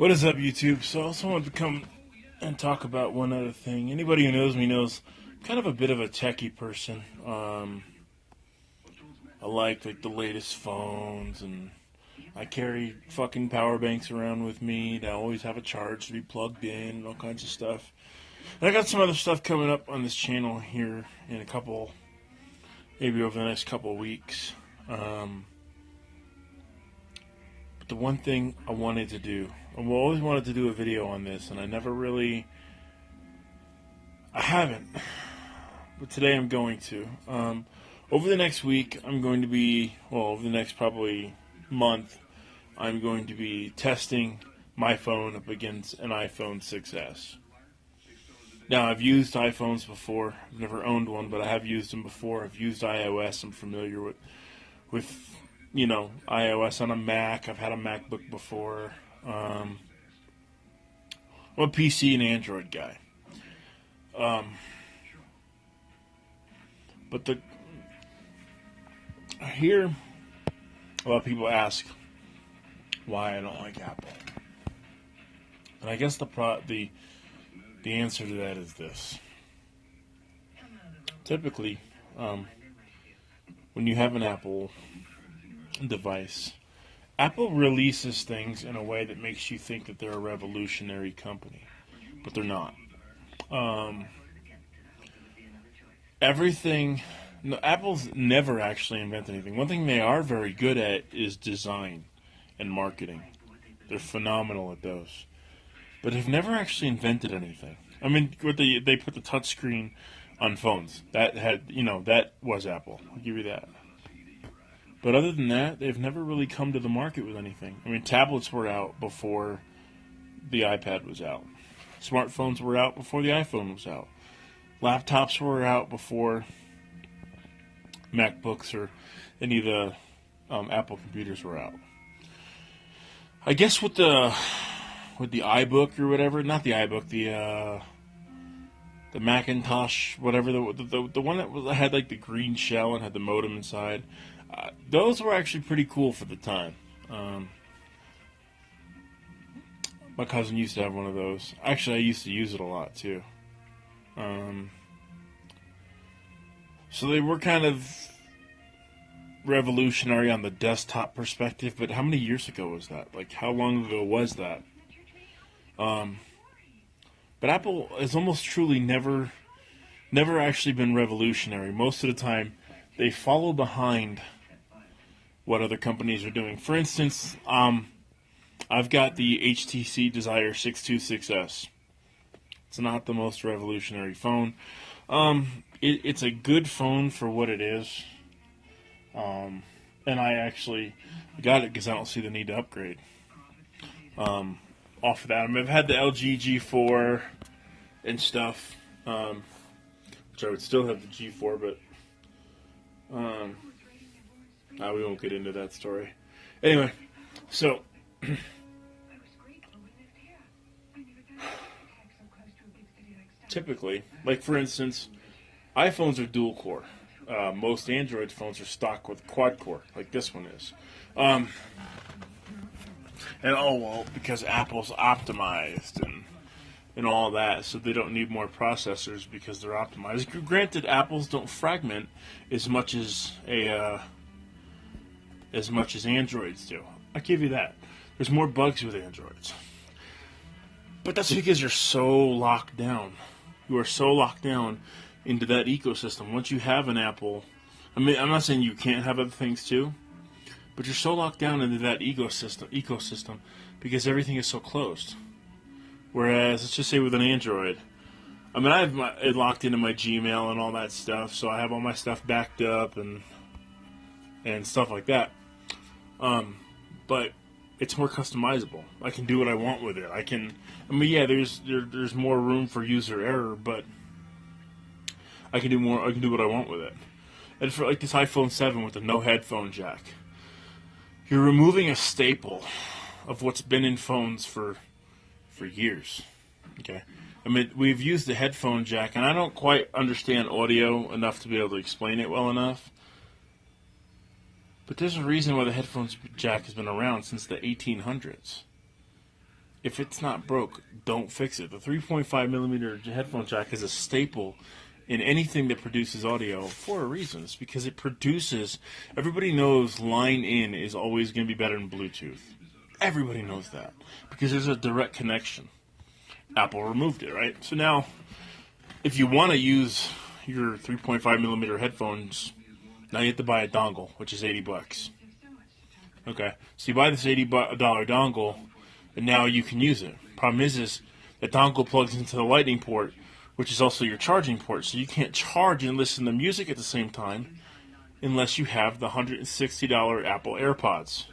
What is up, YouTube? So I also wanted to come and talk about one other thing. Anybody who knows me knows I'm kind of a bit of a techie person. I like the latest phones, and I carry fucking power banks around with me. I always have a charge to be plugged in and all kinds of stuff. And I got some other stuff coming up on this channel here in a couple, maybe over the next couple of weeks. But the one thing I wanted to do, I've always wanted to do a video on this, and I haven't. But today I'm going to. Over the next week, over the next probably month, I'm going to be testing my phone up against an iPhone 6s. Now, I've used iPhones before. I've never owned one, but I have used them before. I've used iOS. I'm familiar with iOS on a Mac. I've had a MacBook before. I'm a PC and Android guy. But I hear a lot of people ask why I don't like Apple. And I guess the answer to that is this. Typically, when you have an Apple device, Apple releases things in a way that makes you think that they're a revolutionary company, but they're not. Apple's never actually invented anything. One thing they are very good at is design and marketing. They're phenomenal at those. But they've never actually invented anything. I mean, they put the touchscreen on phones. That was Apple. I'll give you that. But other than that, they've never really come to the market with anything. I mean, tablets were out before the iPad was out. Smartphones were out before the iPhone was out. Laptops were out before MacBooks or any of the Apple computers were out. I guess with the iBook or whatever, not the iBook, the Macintosh, whatever, the one that had like the green shell and had the modem inside. Those were actually pretty cool for the time. My cousin used to have one of those. Actually, I used to use it a lot too. So they were kind of revolutionary on the desktop perspective, but how many years ago was that? Like, how long ago was that? But Apple has almost truly never actually been revolutionary. Most of the time, they follow behind what other companies are doing. For instance, I've got the HTC Desire 626S. It's not the most revolutionary phone. It's a good phone for what it is. And I got it because I don't see the need to upgrade. Off of that, I've had the LG G4 and stuff, which I would still have the G4, but we won't get into that story. Anyway, so typically, like for instance, iPhones are dual core. Most Android phones are stock with quad core, like this one is. Because Apple's optimized and all that, so they don't need more processors because they're optimized. Granted, Apples don't fragment as much as Androids do. I give you that. There's more bugs with Androids, but that's because you're so locked down. You are so locked down into that ecosystem. Once you have an Apple, I mean, I'm not saying you can't have other things too, but you're so locked down into that ecosystem because everything is so closed. Whereas, let's just say with an Android, I mean, I have it locked into my Gmail and all that stuff, so I have all my stuff backed up and stuff like that. But it's more customizable. I can do what I want with it. There's more room for user error, but I can do more. I can do what I want with it. And for like this iPhone 7 with the no headphone jack, you're removing a staple of what's been in phones for years. Okay, I mean, we've used the headphone jack, and I don't quite understand audio enough to be able to explain it well enough. But there's a reason why the headphones jack has been around since the 1800s. if it's not broke, don't fix it. The 3.5 millimeter headphone jack is a staple in anything that produces audio for a reason. It's because it produces. Everybody knows line in is always going to be better than Bluetooth. Everybody knows that because there's a direct connection. Apple removed it, right? So now, if you want to use your 3.5 millimeter headphones, now you have to buy a dongle, which is $80. Okay, so you buy this $80 dongle, and now you can use it. Problem is the dongle plugs into the lightning port, which is also your charging port, so you can't charge and listen to music at the same time unless you have the $160 Apple AirPods.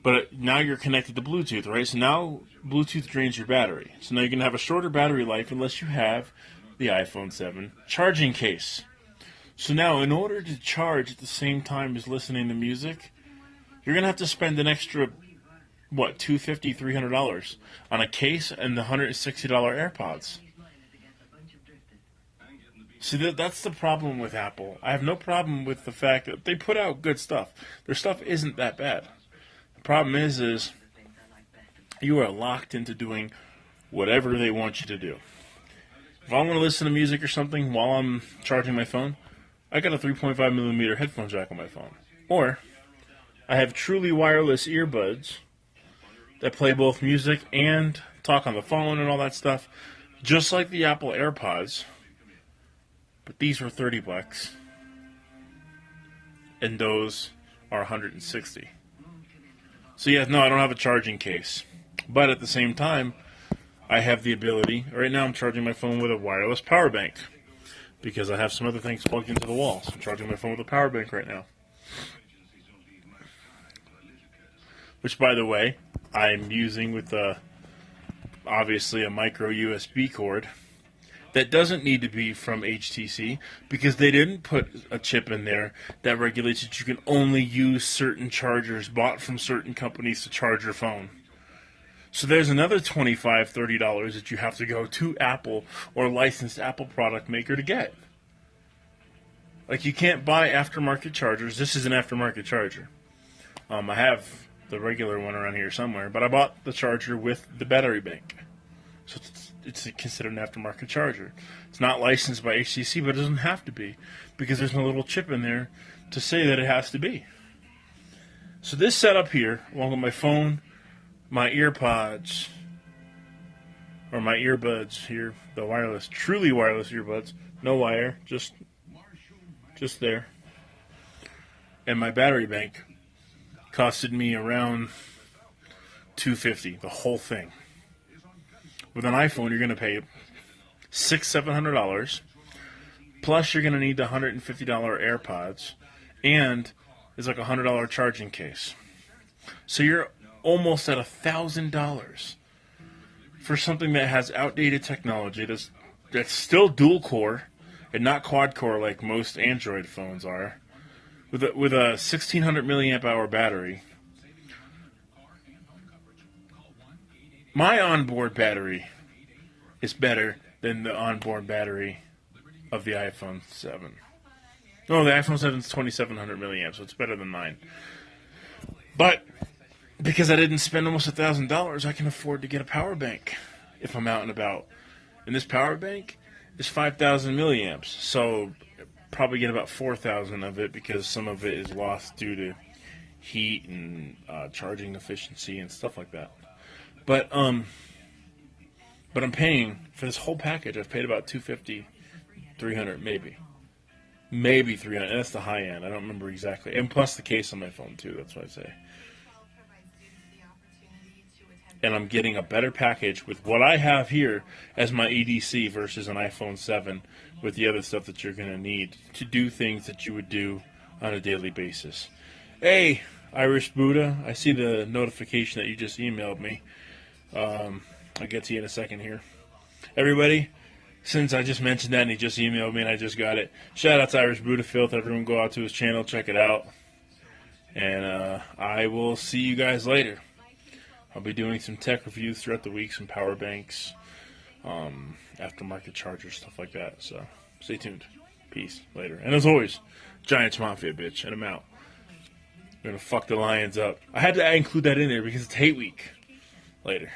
But now you're connected to Bluetooth, right? So now Bluetooth drains your battery. So now you're going to have a shorter battery life unless you have the iPhone 7 charging case. So now, in order to charge at the same time as listening to music, you're going to have to spend an extra, $250, $300 on a case and the $160 AirPods. See, that's the problem with Apple. I have no problem with the fact that they put out good stuff. Their stuff isn't that bad. The problem is you are locked into doing whatever they want you to do. If I want to listen to music or something while I'm charging my phone, I got a 3.5 millimeter headphone jack on my phone. Or I have truly wireless earbuds that play both music and talk on the phone and all that stuff, just like the Apple AirPods. But these were $30, and those are $160. So yeah, no, I don't have a charging case. But at the same time, I have the ability. Right now I'm charging my phone with a wireless power bank because I have some other things plugged into the wall. So I'm charging my phone with a power bank right now. Which, by the way, I'm using with obviously a micro USB cord that doesn't need to be from HTC because they didn't put a chip in there that regulates that you can only use certain chargers bought from certain companies to charge your phone. So there's another $25, $30 that you have to go to Apple or licensed Apple product maker to get. Like, you can't buy aftermarket chargers. This is an aftermarket charger. I have the regular one around here somewhere, but I bought the charger with the battery bank. So it's considered an aftermarket charger. It's not licensed by HTC, but it doesn't have to be because there's no little chip in there to say that it has to be. So this setup here, along with my phone, my earpods, or my earbuds here, the wireless, truly wireless earbuds, no wire, just there, and my battery bank costed me around $250, the whole thing. With an iPhone, you're going to pay $700, plus you're going to need the $150 AirPods, and it's like a $100 charging case. So you're almost at $1,000 for something that has outdated technology that's still dual core and not quad core like most Android phones are, with a 1600 milliamp hour battery. My onboard battery is better than the onboard battery of the iPhone 7. No, the iPhone 7 is 2700 milliamps, so it's better than mine. But because I didn't spend almost $1,000, I can afford to get a power bank if I'm out and about. And this power bank is 5,000 milliamps, so probably get about 4,000 of it because some of it is lost due to heat and charging efficiency and stuff like that. But I'm paying for this whole package. I've paid about $250, $300 maybe $300. That's the high end. I don't remember exactly. And plus the case on my phone too. That's what I say. And I'm getting a better package with what I have here as my EDC versus an iPhone 7 with the other stuff that you're going to need to do things that you would do on a daily basis. Hey, Irish Buddha, I see the notification that you just emailed me. I'll get to you in a second here. Everybody, since I just mentioned that and he just emailed me and I just got it, shout out to Irish Buddha Filth. Everyone go out to his channel, check it out. And I will see you guys later. I'll be doing some tech reviews throughout the week, some power banks, aftermarket chargers, stuff like that. So stay tuned. Peace. Later. And as always, Giants Mafia, bitch. And I'm out. I'm going to fuck the Lions up. I had to include that in there because it's hate week. Later.